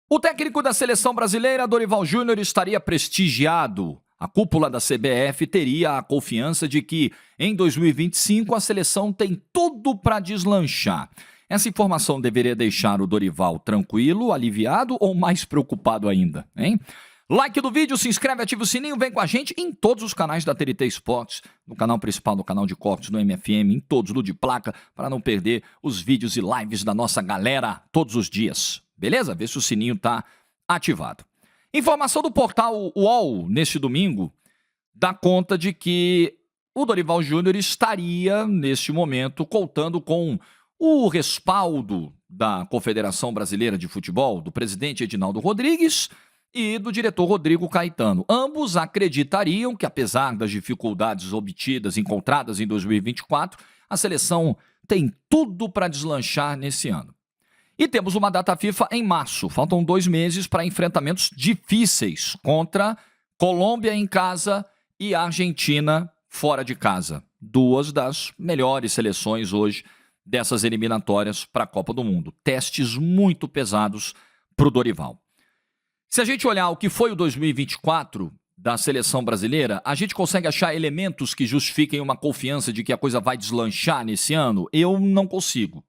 O técnico da seleção brasileira, Dorival Júnior, estaria prestigiado. A cúpula da CBF teria a confiança de que, em 2025, a seleção tem tudo para deslanchar. Essa informação deveria deixar o Dorival tranquilo, aliviado ou mais preocupado ainda, hein? Like do vídeo, se inscreve, ativa o sininho, vem com a gente em todos os canais da TNT Esportes, no canal principal, no canal de cortes, no MFM, em todos, no de placa, para não perder os vídeos e lives da nossa galera todos os dias. Beleza? Vê se o sininho está ativado. Informação do portal UOL neste domingo dá conta de que o Dorival Júnior estaria, neste momento, contando com o respaldo da Confederação Brasileira de Futebol, do presidente Edinaldo Rodrigues e do diretor Rodrigo Caetano. Ambos acreditariam que, apesar das dificuldades encontradas em 2024, a seleção tem tudo para deslanchar nesse ano. E temos uma data FIFA em março. Faltam 2 meses para enfrentamentos difíceis contra Colômbia em casa e Argentina fora de casa. 2 das melhores seleções hoje dessas eliminatórias para a Copa do Mundo. Testes muito pesados para o Dorival. Se a gente olhar o que foi o 2024 da seleção brasileira, a gente consegue achar elementos que justifiquem uma confiança de que a coisa vai deslanchar nesse ano? Eu não consigo.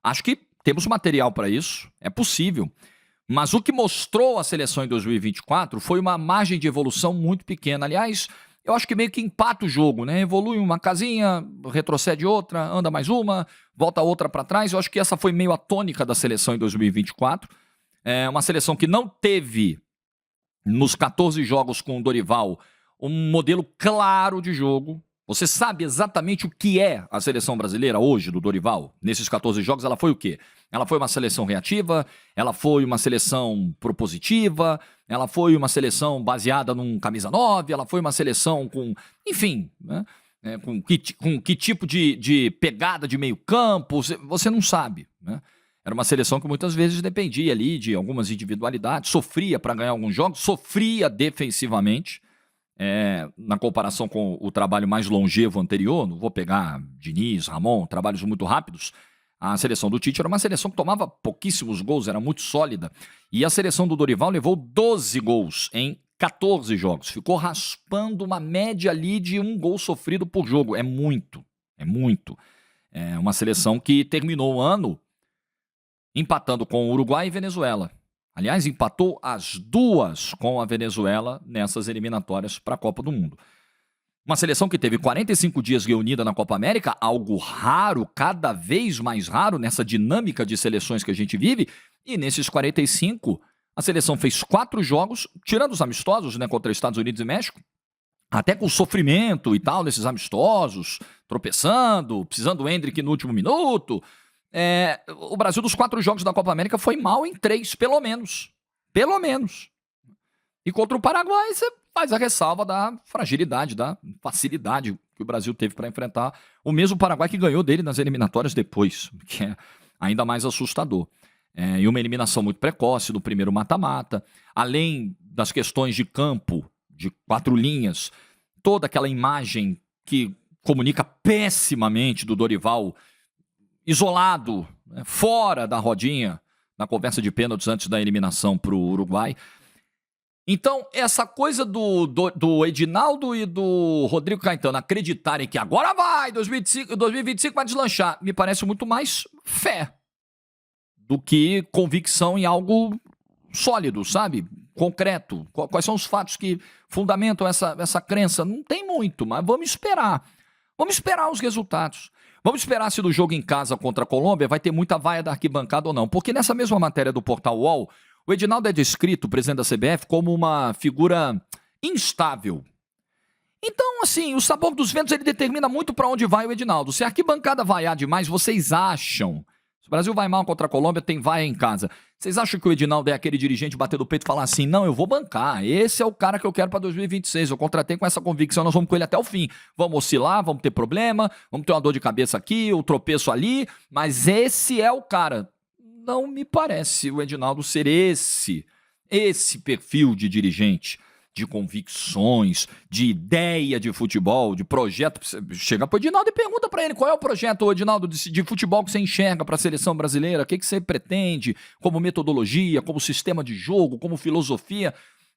Acho que temos material para isso, é possível. Mas o que mostrou a seleção em 2024 foi uma margem de evolução muito pequena. Aliás, eu acho que meio que empata o jogo, né? Evolui uma casinha, retrocede outra, anda mais uma, volta outra para trás. Eu acho que essa foi meio a tônica da seleção em 2024. É uma seleção que não teve, nos 14 jogos com o Dorival, um modelo claro de jogo. Você sabe exatamente o que é a seleção brasileira hoje, do Dorival? Nesses 14 jogos, ela foi o quê? Ela foi uma seleção reativa, ela foi uma seleção propositiva, ela foi uma seleção baseada num camisa 9, ela foi uma seleção com, enfim, né? Com que tipo de pegada de meio campo, você não sabe, né? Era uma seleção que muitas vezes dependia ali de algumas individualidades, sofria para ganhar alguns jogos, sofria defensivamente. Na comparação com o trabalho mais longevo anterior, não vou pegar Diniz, Ramon, trabalhos muito rápidos, a seleção do Tite era uma seleção que tomava pouquíssimos gols, era muito sólida. E a seleção do Dorival levou 12 gols em 14 jogos. Ficou raspando uma média ali de 1 gol sofrido por jogo. É muito, é muito. É uma seleção que terminou o ano empatando com o Uruguai e Venezuela. Aliás, empatou as 2 com a Venezuela nessas eliminatórias para a Copa do Mundo. Uma seleção que teve 45 dias reunida na Copa América, algo raro, cada vez mais raro nessa dinâmica de seleções que a gente vive. E nesses 45, a seleção fez 4 jogos, tirando os amistosos, né, contra Estados Unidos e México, até com sofrimento e tal, nesses amistosos, tropeçando, precisando do Endrick no último minuto. O Brasil, dos 4 jogos da Copa América, foi mal em 3, pelo menos. Pelo menos. E contra o Paraguai, você faz a ressalva da fragilidade, da facilidade que o Brasil teve para enfrentar o mesmo Paraguai que ganhou dele nas eliminatórias depois, que é ainda mais assustador. E uma eliminação muito precoce do primeiro mata-mata, além das questões de campo, de 4 linhas, toda aquela imagem que comunica pessimamente do Dorival isolado, né, fora da rodinha, na conversa de pênaltis antes da eliminação para o Uruguai. Então, essa coisa do Edinaldo e do Rodrigo Caetano acreditarem que agora vai, 2025 vai deslanchar, me parece muito mais fé do que convicção em algo sólido, sabe? Concreto. Quais são os fatos que fundamentam essa crença? Não tem muito, mas vamos esperar. Vamos esperar os resultados. Vamos esperar se do jogo em casa contra a Colômbia vai ter muita vaia da arquibancada ou não. Porque nessa mesma matéria do portal UOL, o Edinaldo é descrito, o presidente da CBF, como uma figura instável. Então, assim, o sabor dos ventos ele determina muito para onde vai o Edinaldo. Se a arquibancada vaiar demais, vocês acham... Se o Brasil vai mal contra a Colômbia, tem vaia em casa. Vocês acham que o Edinaldo é aquele dirigente bater do peito e falar assim, não, eu vou bancar, esse é o cara que eu quero para 2026, eu contratei com essa convicção, nós vamos com ele até o fim. Vamos oscilar, vamos ter problema, vamos ter uma dor de cabeça aqui, o tropeço ali, mas esse é o cara. Não me parece o Edinaldo ser esse perfil de dirigente. de convicções, de ideia de futebol, de projeto. Chega pro Edinaldo e pergunta para ele qual é o projeto, Edinaldo, de futebol que você enxerga para a seleção brasileira, o que você pretende, como metodologia, como sistema de jogo, como filosofia.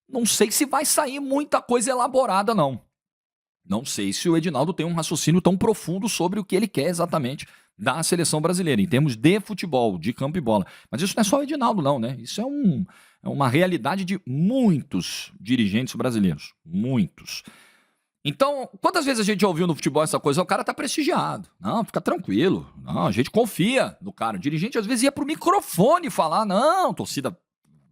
Não sei se vai sair muita coisa elaborada, não. Não sei se o Edinaldo tem um raciocínio tão profundo sobre o que ele quer exatamente da seleção brasileira, em termos de futebol, de campo e bola. Mas isso não é só o Edinaldo, não, né? Isso é uma realidade de muitos dirigentes brasileiros. Muitos. Então, quantas vezes a gente já ouviu no futebol essa coisa? O cara tá prestigiado. Não, fica tranquilo. Não, a gente confia no cara. O dirigente às vezes ia pro microfone falar, não, torcida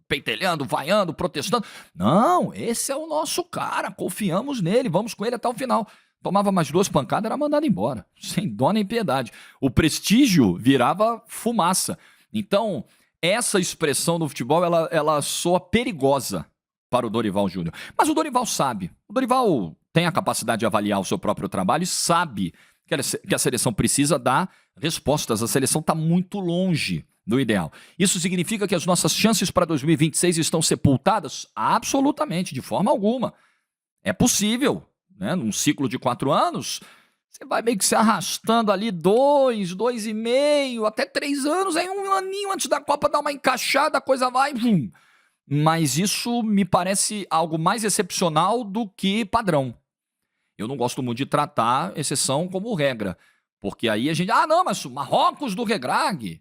pentelhando, vaiando, protestando. Não, esse é o nosso cara, confiamos nele, vamos com ele até o final. Tomava mais 2 pancadas, era mandado embora, sem dó nem piedade. O prestígio virava fumaça. Então, essa expressão no futebol, ela soa perigosa para o Dorival Júnior. Mas o Dorival sabe. O Dorival tem a capacidade de avaliar o seu próprio trabalho e sabe que a seleção precisa dar respostas. A seleção está muito longe do ideal. Isso significa que as nossas chances para 2026 estão sepultadas? Absolutamente, de forma alguma. É possível. Né? Num ciclo de 4 anos, você vai meio que se arrastando ali 2, 2,5, até 3 anos, aí um aninho antes da Copa dá uma encaixada, a coisa vai... Mas isso me parece algo mais excepcional do que padrão. Eu não gosto muito de tratar exceção como regra, porque aí a gente... não, mas o Marrocos do Regrag,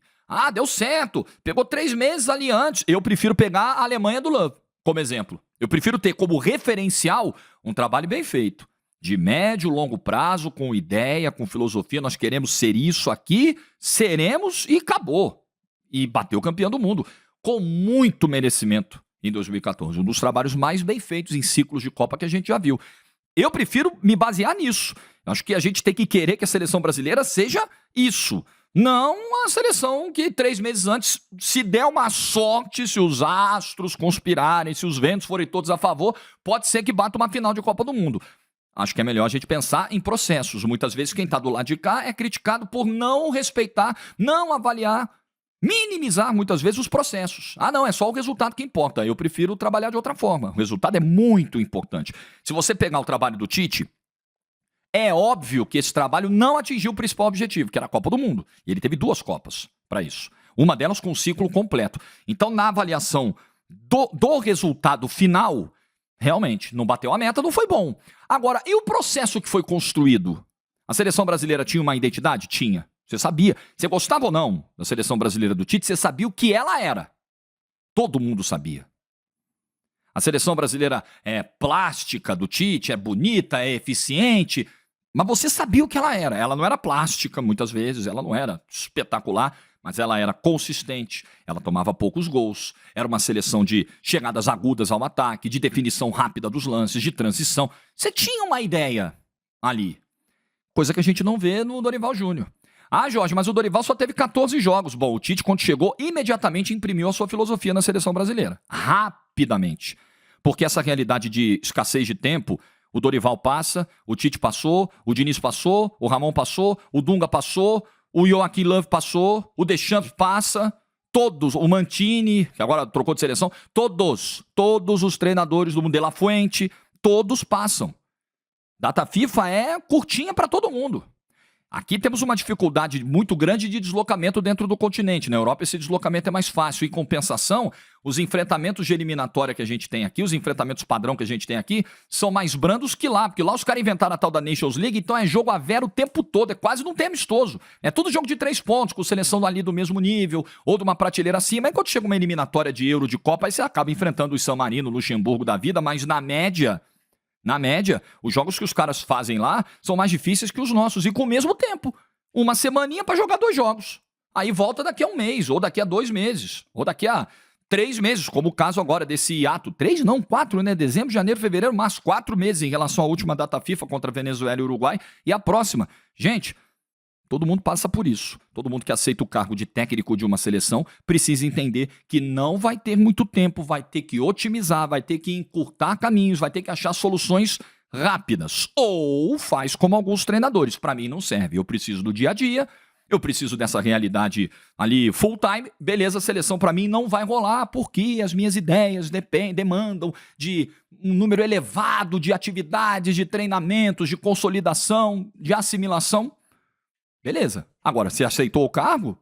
deu certo, pegou 3 meses ali antes. Eu prefiro pegar a Alemanha do Löw como exemplo. Eu prefiro ter como referencial um trabalho bem feito, de médio, longo prazo, com ideia, com filosofia. Nós queremos ser isso aqui, seremos e acabou. E bateu campeão do mundo, com muito merecimento em 2014. Um dos trabalhos mais bem feitos em ciclos de Copa que a gente já viu. Eu prefiro me basear nisso. Acho que a gente tem que querer que a seleção brasileira seja isso. Não a seleção que 3 meses antes, se der uma sorte, se os astros conspirarem, se os ventos forem todos a favor, pode ser que bata uma final de Copa do Mundo. Acho que é melhor a gente pensar em processos. Muitas vezes quem está do lado de cá é criticado por não respeitar, não avaliar, minimizar muitas vezes os processos. Não, é só o resultado que importa. Eu prefiro trabalhar de outra forma. O resultado é muito importante. Se você pegar o trabalho do Tite, é óbvio que esse trabalho não atingiu o principal objetivo, que era a Copa do Mundo. E ele teve 2 Copas para isso. Uma delas com um ciclo completo. Então, na avaliação do resultado final, realmente, não bateu a meta, não foi bom. Agora, e o processo que foi construído? A seleção brasileira tinha uma identidade? Tinha. Você sabia. Você gostava ou não da seleção brasileira do Tite, você sabia o que ela era. Todo mundo sabia. A seleção brasileira é plástica do Tite, é bonita, é eficiente, mas você sabia o que ela era. Ela não era plástica, muitas vezes, ela não era espetacular, mas ela era consistente, ela tomava poucos gols, era uma seleção de chegadas agudas ao ataque, de definição rápida dos lances, de transição. Você tinha uma ideia ali, coisa que a gente não vê no Dorival Júnior. Jorge, mas o Dorival só teve 14 jogos. Bom, o Tite, quando chegou, imediatamente imprimiu a sua filosofia na seleção brasileira. Rapidamente. Porque essa realidade de escassez de tempo, o Dorival passa, o Tite passou, o Diniz passou, o Ramon passou, o Dunga passou, o Joachim Löw passou, o Deschamps passa, todos, o Mantini, que agora trocou de seleção, todos os treinadores do mundo, De La Fuente, todos passam. Data FIFA é curtinha para todo mundo. Aqui temos uma dificuldade muito grande de deslocamento dentro do continente. Na Europa esse deslocamento é mais fácil. Em compensação, os enfrentamentos de eliminatória que a gente tem aqui, os enfrentamentos padrão que a gente tem aqui, são mais brandos que lá. Porque lá os caras inventaram a tal da Nations League, então é jogo a vera o tempo todo. É quase não tem amistoso. É tudo jogo de 3 pontos, com seleção ali do mesmo nível, ou de uma prateleira acima. Aí quando chega uma eliminatória de Euro, de Copa, aí você acaba enfrentando o San Marino, o Luxemburgo da vida, mas na média, os jogos que os caras fazem lá são mais difíceis que os nossos. E com o mesmo tempo. Uma semaninha para jogar 2 jogos. Aí volta daqui a 1 mês, ou daqui a 2 meses, ou daqui a 3 meses, como o caso agora desse hiato. 3 não, 4, né? Dezembro, janeiro, fevereiro, março. 4 meses em relação à última data FIFA contra Venezuela e Uruguai. E a próxima. Gente, todo mundo passa por isso. Todo mundo que aceita o cargo de técnico de uma seleção precisa entender que não vai ter muito tempo, vai ter que otimizar, vai ter que encurtar caminhos, vai ter que achar soluções rápidas. Ou faz como alguns treinadores. Para mim não serve. Eu preciso do dia a dia, eu preciso dessa realidade ali full time, beleza, a seleção para mim não vai rolar, porque as minhas ideias demandam de um número elevado de atividades, de treinamentos, de consolidação, de assimilação. Beleza. Agora, se aceitou o cargo,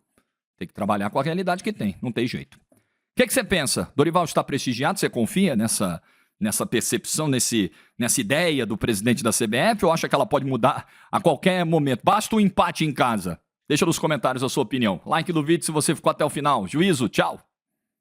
tem que trabalhar com a realidade que tem, não tem jeito. O que você pensa? Dorival está prestigiado? Você confia nessa percepção, nessa ideia do presidente da CBF, ou acha que ela pode mudar a qualquer momento? Basta um empate em casa. Deixa nos comentários a sua opinião. Like do vídeo se você ficou até o final. Juízo, tchau!